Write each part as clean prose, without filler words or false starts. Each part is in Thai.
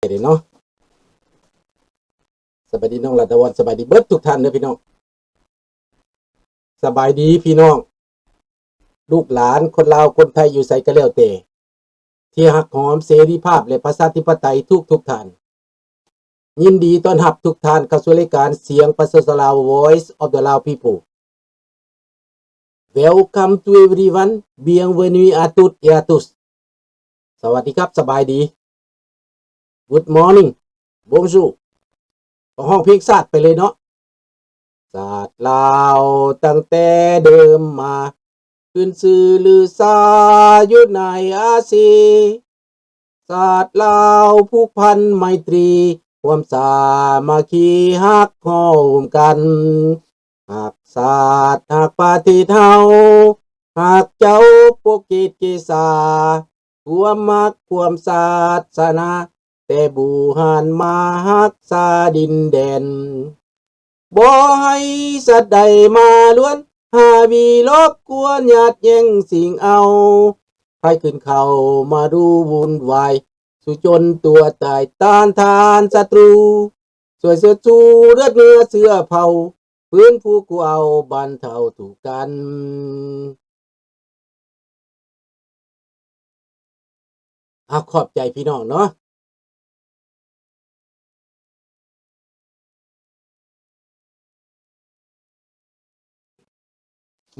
เด้เนาะสบายดีน้องรัตวันสบายดีเบิดทุกท่านเด้อพี่น้องสบายดีพี่น้องลูกหลานคนลาวคนไทยอยู่ไสก็แล้วแต่ที่ฮักหอมเสรีภาพและประชาธิปไตยทุกท่านยินดีต้อนรับทุกท่านเข้าสู่รายการเสียงประชาชนลาว Voice of the Lao People Welcome to everyone Bienvenue à toutes et à tous สวัสดีครับสบายดี Good morning Bonjour ห้องเพลงชาติไปเลยเนาะศาสตร์ลาวตั้งแต่เดิมมาขึ้นชื่อลือซาอยู่ในอาซีศาสตร์ลาวผูกพันไมตรีความสามัคคีฮักห้อมกันหักศาสตร์หักปฏิเทาหักเจ้าปกเกตเกษาความมักความศาสนาแต่บูหันมาฮักษาดินแดนบ่ให้สัตว์ใดมาล้วนหาวีรบกวนญาติแย่งสิ่งเอาให้ขึ้นเขามาดูวุ่นวายสุจนตัวตายต้านทานศัตรูสวยเสื้อจูเลือดเนื้อเสื้อเผาพื้นผู้กูเอาบรรเทาถูกกันขอบใจพี่น้องเนาะ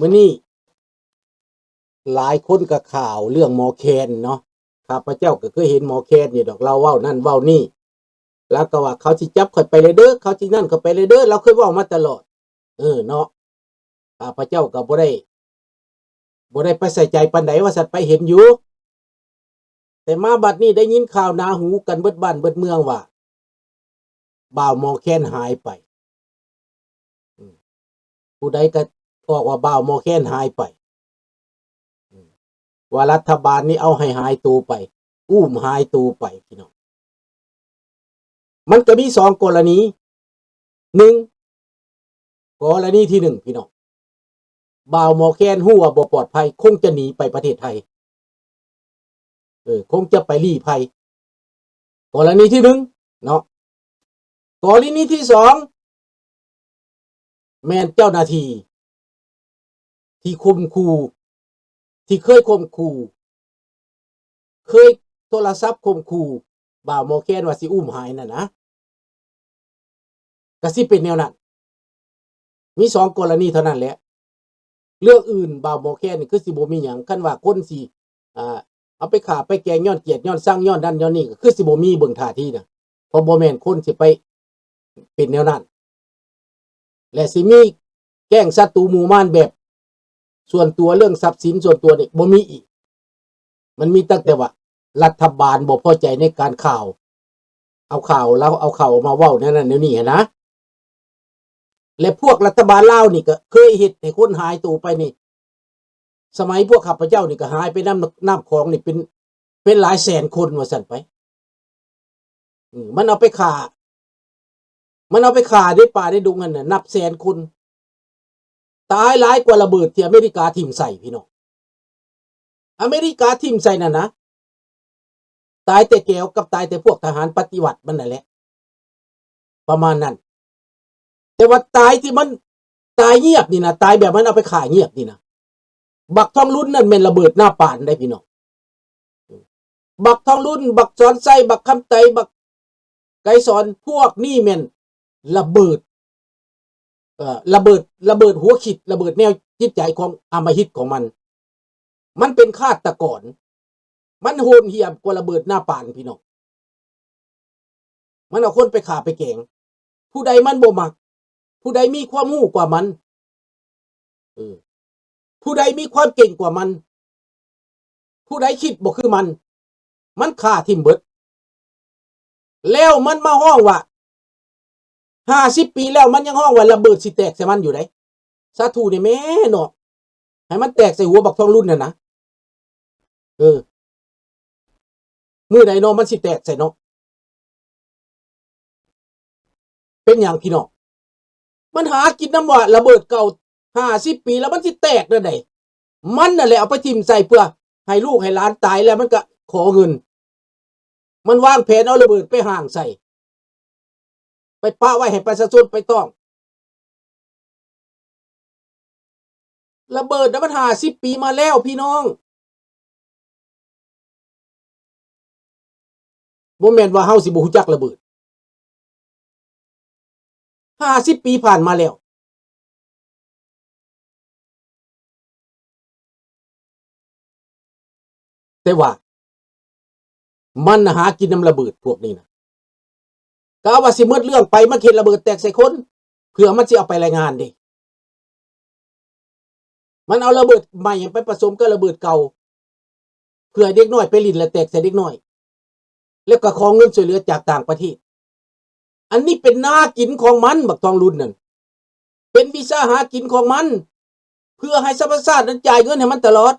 มื้อนี้หลายคนก็ข่าวเรื่องหมอแคนเนาะข้าพเจ้าก็เคยเห็นหมอแคนนี่ดอกเราเว้านั่นเว้านี่แล้วก็ว่าเขาสิจับข่อยไปเลยเด้อเขาสินั่นเขาไปเลยเด้อเราเคยเว้ามาตลอดเนาะข้าพเจ้าก็บ่ได้ไปใส่ใจปานใดว่าสัตว์ไปเห็นอยู่แต่มาบัดนี้ได้ยินข่าวหนาหูกันเบิดบ้านเบิดเมืองว่าบ่าวหมอแคนหายไปผู้ใดก็บอกว่าบ่าวหมอแคนหายไปว่ารัฐบาลนี้เอาให้หายตัวไปอุ้มหายตัวไปพี่น้องมันก็มี2กรณี1กรณีที่1พี่น้องบ่าวหมอแคนฮู้ว่าบ่ปลอดภัยคงจะหนีไปประเทศไทยคงจะไปลี้ภัยกรณีที่1เนาะกรณีที่2แม่นเจ้าหน้าที่ที่ข่มขู่ที่เคยข่มขู่เคยโทรศัพท์ข่มขู่บ่าวหมอแคนว่าสิอุ้มหายน่ะนะก็สิเป็นแนวนั้นมี2กรณีเท่านั้นแหละเรื่องอื่นบ่าวหมอแคนนี่คือสิบ่มีหยังคันว่าคนสิเอาไปฆ่าไปแกล้งย้อนเกลียดย้อนชังย้อนนั่นย้อนนี่ก็คือสิบ่มีเบิ่งท่าทีน่ะเพราะบ่แม่นคนสิไปเป็นแนวนั้นและสิมีแกล้งศัตรูหมู่มานแบบส่วนตัวเรื่องทรัพย์สินส่วนตัวนี่บ่มีอีกมันมีตั้งแต่ว่ารัฐบาลบ่พอใจในการข่าวเอาข่าวแล้วเอาข่าวมาเว้านั่นนี่นะและพวกรัฐบาลลาวนี่ก็เคยเฮ็ดให้คนหายตัวไปนี่สมัยพวกข้าพเจ้านี่ก็หายไปน้ำของนี่เป็นหลายแสนคนว่าซั่นไปมันเอาไปฆ่าในป่าในดงนั่นน่ะนับแสนคนตายหลายกว่าระเบิดที่อเมริกาทิ่มใส่พี่น้องอเมริกาทิ่มใส่นั่นนะตายแต่แก้วกับตายแต่พวกทหารปฏิวัติมันนั่นแหละประมาณนั้นแต่ว่าตายที่มันตายเงียบนี่นะตายแบบมันเอาไปฆ่าเงียบนี่นะบักทองรุ่นนั่นแม่นระเบิดหน้าป่านได้พี่น้องบักทองรุ่นบักสอนไส้บักคำไตบักไก่สอนพวกนี่แม่นระเบิดระเบิดหัวคิดระเบิดแนวจิตใจของอำมหิตของมันเป็นฆาตกรมันโหดเหี้ยมกว่าระเบิดหน้าป่านพี่น้องมันเอาคนไปฆ่าไปแกล้งผู้ใดมันบ่มักผู้ใดมีความรู้กว่ามันผู้ใดมีความเก่งกว่ามันผู้ใดคิดบ่คือมันฆ่าทิ่มเบิดแล้วมันมาห้องว่า50 ปีแล้วมันยังห้องว่าระเบิดสิแตกใส่มันอยู่ได้สาธุนี่แม่เนาะให้มันแตกใส่หัวบักทองรุ่นน่ะนะมื้อใดเนาะมันสิแตกใส่เนาะเป็นหยังพี่น้องมันหากินน้ำว่าระเบิดเก่า50 ปีแล้วมันสิแตกได้ไดมันนั่นแหละเอาไปทิ่มใส่เพื่อให้ลูกให้หลานตายแล้วมันก็ขอเงิน มันวางแผนเอาระเบิดไปห่างใส่ไปปะไว้ให้ประชาชนไปต้องระเบิดนั้นมัน50 ปีมาแล้วพี่น้องบ่แม่นว่าเฮาสิบ่รู้จักระเบิด50 ปีผ่านมาแล้วแต่ว่ามันหากินน้ำระเบิดพวกนี้นะก็เอาว่าสิหมดเรื่องไปมาเข็นระเบิดแตกใส่คนเพื่อมันสิเอาไปรายงานดิมันเอาระเบิดใหม่ไปผสมกับระเบิดเก่าเพื่อเด็กน้อยไปลิ้นและแตกใส่เด็กน้อยแล้วก็ขอเงินช่วยเหลือจากต่างประเทศอันนี้เป็นหน้ากินของมันบักทองรุ่นนั่นเป็นวิชาหากินของมันเพื่อให้สรรพสัตว์นั้นจ่ายเงินให้มันตลอด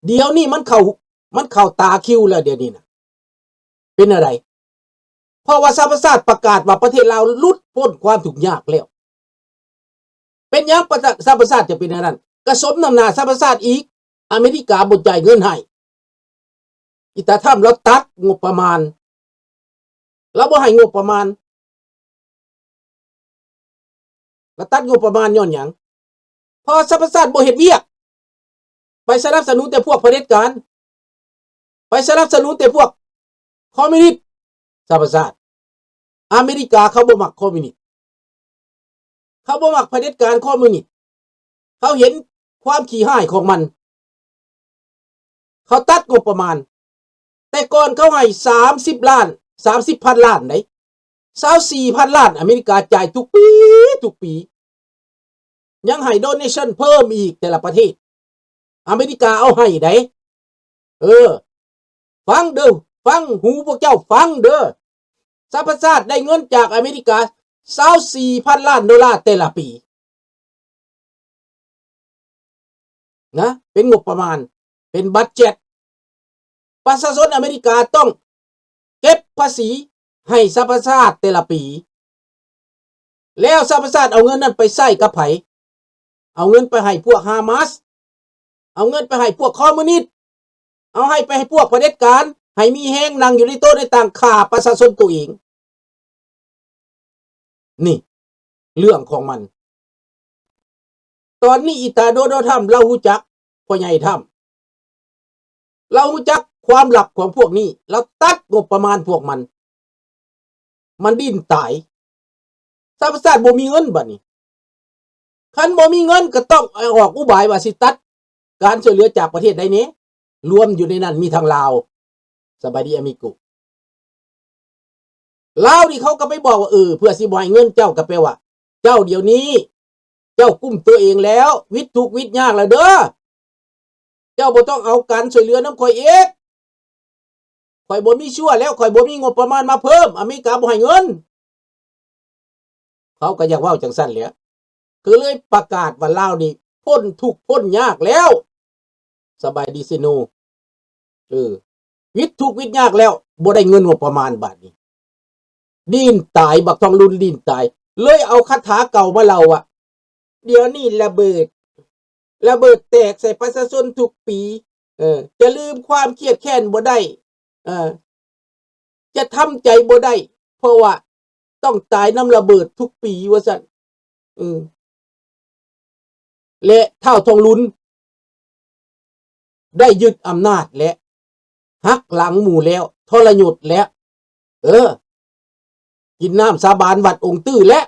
เดี๋ยวนี้มันเข้าตาคิวแล้วเดี๋ยวนี้นะเป็นอะไรเพราะว่าสรรพสัตว์ประกาศว่าประเทศเราหลุดพ้นความทุกข์ยากแล้วเป็นยังสรรพสัตว์จะเป็นอย่างนั้นกระสมน้ำหน้าสรรพสัตว์อีกอเมริกาบ่จ่ายเงินให้อิตาถ้ำเราตัดงบประมาณเราบ่ให้งบประมาณเราตัดงบประมาณย้อนหยังพอสรรพสัตว์บ่เฮ็ดเวียกไปสนับสนุนแต่พวกเผด็จการไปสนับสนุนแต่พวกคอมมิวนิสต์สรรพสัตว์อเมริกาเขาบ่มักคอมมิวนิสต์เขาบ่มักเผด็จการคอมมิวนิสต์เขาเห็นความขี้ห้ายของมันเขาตัดงบประมาณแต่ก่อนเขาให้30 ล้าน30,000 ล้านไหน24,000 ล้านอเมริกาจ่ายทุกปียังให้โดเนชั่นเพิ่มอีกแต่ละประเทศอเมริกาเอาให้ไหนฟังเด้อฟังหูพวกเจ้าฟังเด้อสรรพชาติได้เงินจากอเมริกา24,000 ล้านดอลลาร์แต่ละปีนะเป็นงบประมาณเป็นบัดเจ็ตประชาชนอเมริกาต้องเก็บภาษีให้สรรพชาติแต่ละปีแล้วสรรพชาติเอาเงินนั้นไปใช้กับไผเอาเงินไปให้พวกฮามาสเอาเงินไปให้พวกคอมมิวนิสต์เอาไปให้พวกเผด็จการให้มีแห้งนั่งอยู่ในโต๊ะในต่างฆ่าประชาชนตัวเองนี่เรื่องของมันตอนนี้อิตาโดโดทำเรารู้จักพ่อใหญ่ทำเรารู้จักความลับของพวกนี้เราตัดงบประมาณพวกมันดิ้นตายสรรพชาติบ่มีเงินบัดนี้คันบ่มีเงินก็ต้องออกอุบายว่าสิตัดการช่วยเหลือจากประเทศใดนี้รวมอยู่ในนั้นมีทางลาวสบายดีอามิกุลาวนี่เขาก็ไปบอกว่าเพื่อสิบ่ให้เงินเจ้าก็แปลว่าเจ้าเดี๋ยวนี้เจ้ากุ้มตัวเองแล้ววิตทุกข์วิตยากแล้วเด้อเจ้าบ่ต้องเอาการช่วยเหลือน้ำข่อยเองข่อยบ่มีชั่วแล้วข่อยบ่มีงบประมาณมาเพิ่มอเมริกาบ่ให้เงินเขาก็อยากเว้าจังซั่นแหละคือเลยประกาศว่าลาวนี่พ้นทุกข์พ้นยากแล้วสบายดีซิโนวิตทุกข์วิตยากแล้วบ่ได้เงินงบประมาณบาทนี้ดิ้นตายบักทองรุ่นดิ้นตายเลยเอาคาถาเก่ามาเล่าอ่ะเดี๋ยวนี้ระเบิดแตกใส่ประชาชนทุกปีจะลืมความเครียดแค้นบ่ได้จะทำใจบ่ได้เพราะว่าต้องตายน้ำระเบิดทุกปีว่าซั่นและเท่าทองลุ้นได้ยึดอำนาจและหักหลังหมู่แล้วทรยศแล้วกินน้ำสาบานวัดองค์ตื้อและ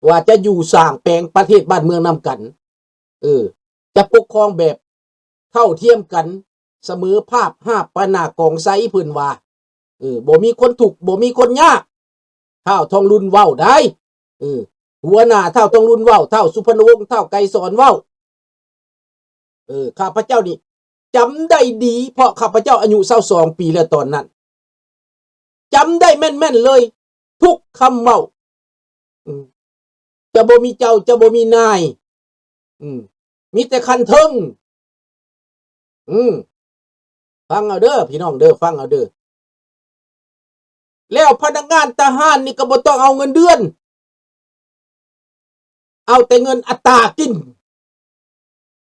ว่าจะอยู่สร้างแปลงประเทศบ้านเมืองนำกันจะปกครองแบบเท่าเทียมกันเสมอภาพปานากองไซเพิ่นว่าบ่มีคนถูกบ่มีคนยากเท่าทองรุ่นเว้าได้หัวหน้าเท่าทองรุ่นเว้าเท่าสุพรรณวงศ์เท่าไกรสอนเว้าข้าพเจ้านี่จำได้ดีเพราะข้าพเจ้าอายุ22 ปีแล้วตอนนั้นจำได้แม่นๆเลยทุกคำเว้าจะบ่มีเจ้าจะบ่มีนายมีแต่คันเทิงฟังเอาเด้อพี่น้องเด้อฟังเอาเด้อแล้วพนักงานทหารนี่ก็บ่ต้องเอาเงินเดือนเอาแต่เงินอัตรากิน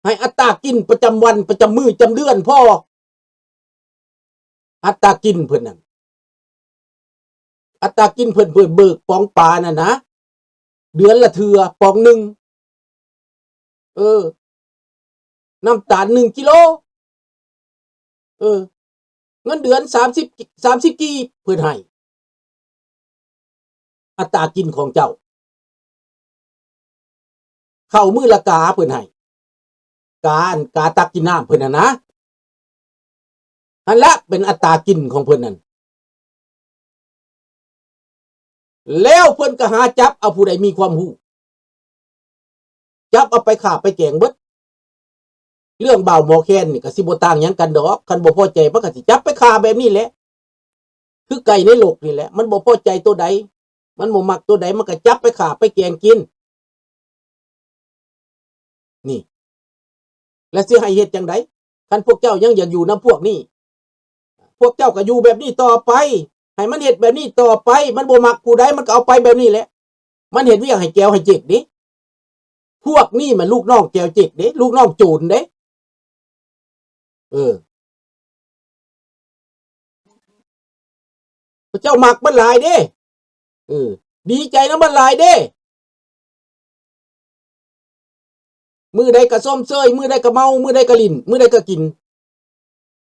ให้อัตรากินประจำวันประจำมื้อจำเดือนพอ อัตรากินเพิ่นนั่นอัตรากินเพิ่นเบิกปองปลาน่ะนะเดือนละเทื่อปองหนึ่งน้ำตาล1 กิโลเงินเดือน30กีบเพิ่นให้อัตรากินของเจ้าเข้ามื้อละกาเพิ่นให้กาตักกินน้ำเพิ่นน่ะนะอันละเป็นอัตรากินของเพิ่นนั่นแล้วเพิ่นก็หาจับเอาผู้ใดมีความรู้จับเอาไปฆ่าไปแกงเบิดเรื่องบ่าวหมอแคนนี่ก็สิบ่ต่างหยังกันดอกคันบ่พอใจมันก็สิจับไปฆ่าแบบนี้แหละคือไก่ในโลกนี่แหละมันบ่พอใจตัวใดมันบ่มักตัวใดมันก็จับไปฆ่าไปแกงกินนี่แล้วสิให้เฮ็ดจังได๋คันพวกเจ้ายังอยากอยู่นำพวกนี้พวกเจ้าก็อยู่แบบนี้ต่อไปให้มันเฮ็ดแบบนี้ต่อไปมันบ่มักผู้ใดมันก็เอาไปแบบนี้แหละมันเฮ็ดเวียกให้แก้วให้เจ็กดิพวกนี้มันลูกน้องแก้วเจ็กเด้ลูกน้องโจรเด้พระเจ้ามักมันหลายเด้ดีใจนำมันหลายเด้มื้อใดก็ส้มเซยมื้อใดก็เมามื้อใดก็ลิ้นมื้อใดก็กิน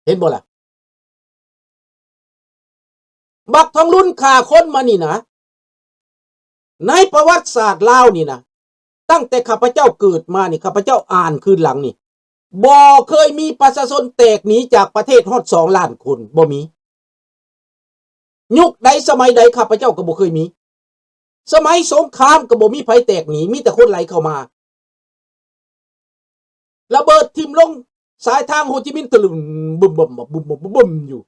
เห็นบ่ล่ะบักทองรุ่นฆ่าคนมานี่นะในประวัติศาสตร์ลาวนี่นะตั้งแต่ข้าพเจ้าเกิดมานี่ข้าพเจ้าอ่านคืนหลังนี่บ่เคยมีประชาชนแตกหนีจากประเทศฮอด2 ล้านคนบ่มียุคใดสมัยใดข้าพเจ้าก็บ่เคยมีสมัยสงครามก็บ่มีไผแตกหนีมีแต่คนไหลเข้ามาระเบิดทิ่มลงสายทางโฮจิมินห์ตะลึมบึมบึมอยู่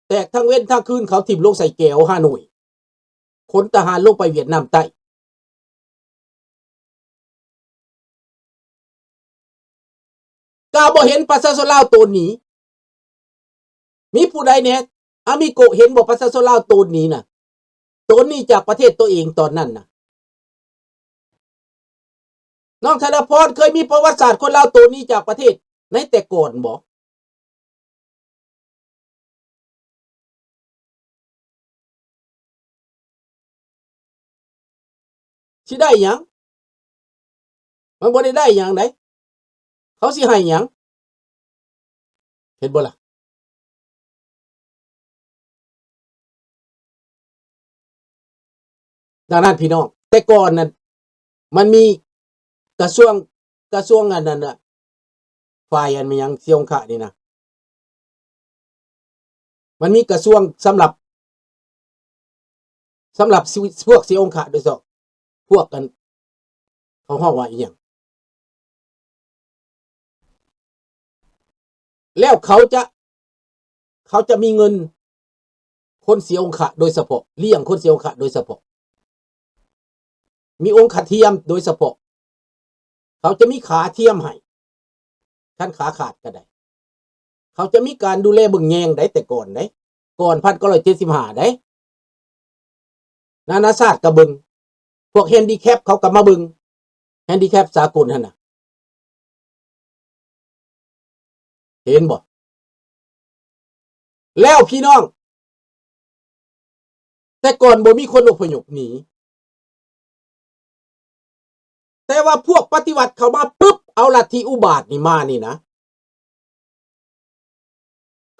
แตกทั้งเว้นทั้งคืนเขาทิ่มลงใส่แก้วฮานอยขนทหารลงไปเวียดนามใต้ก็บ่เห็นประชาชนลาวโตนหนีมีผู้ใดเนี่ยอามิโกะเห็นบ่ประชาชนลาวโตนหนีน่ะโตนหนีจากประเทศตัวเองตอนนั้นน่ะน้องธนพรเคยมีประวัติศาสตร์คนลาวโตนหนีจากประเทศในแต่ก่อนบ่สิได้หยังมันบ่ได้หยังไดเขาสิให้หยังเห็นบ่ล่ะดังนั้นพี่น้องแต่ก่อนนั้นมันมีกระทรวงอันนั้นน่ะฝ่ายอันมันยังเสียงขะนี่นะมันมีกระทรวงสำหรับพวกเสียงขะโดยเฉพาะพวกกันเขาฮ้องว่าอีหยังแล้วเขาจะมีเงินคนเสียองค์ขะโดยเฉพาะเลี้ยงคนเสียองค์ขะโดยเฉพาะมีองค์ขะเทียมโดยเฉพาะเขาจะมีขาเทียมให้ท่านขาขาดก็ได้เขาจะมีการดูแลเบิ่งแยงได้แต่ก่อนได้ก่อน1975ได้นานาชาติก็เบิ่งพวกแฮนดิแคปเขาก็มาเบิ่งแฮนดิแคปสากลหั่นน่ะเห็นบ่แล้วพี่น้องแต่ก่อนบ่มีคนอพยพหนีแต่ว่าพวกปฏิวัติเข้ามาปุ๊บเอาลัทธิอุบาทนี่มานี่นะ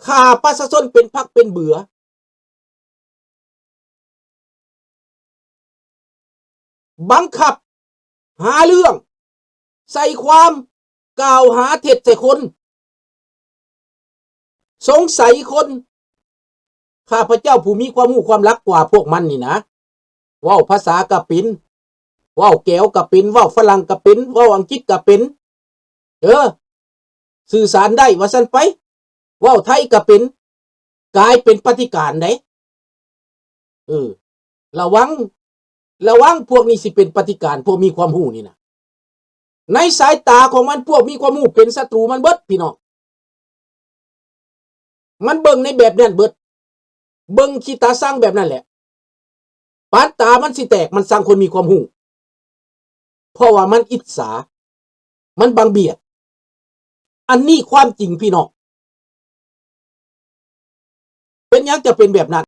ฆ่าประชาชนเป็นพักเป็นเบื่อบังคับหาเรื่องใส่ความกล่าวหาเท็จใส่คนสงสัยคนข้าพเจ้าผู้มีความรู้ความรักกว่าพวกมันนี่นะเว้าภาษากะปินเว้าแก้วกะปินเว้าฝรั่งกะปินเว้าอังกฤษกะปินสื่อสารได้ว่าซั่นไปเว้าไทยกะปินกลายเป็นปฏิการได้ระวังพวกนี้สิเป็นปฏิการพวกมีความรู้นี่นะในสายตาของมันพวกมีความรู้เป็นศัตรูมันเบิดพี่น้องมันเบิ่งในแบบนั้นเบิดเบิ่งขี้ตาสร้างแบบนั้นแหละปานตามันสิแตกมันสร้างคนมีความรู้เพราะว่ามันอิจฉามันบังเบียดอันนี้ความจริงพี่น้อง เป็นหยังจะเป็นแบบนั้น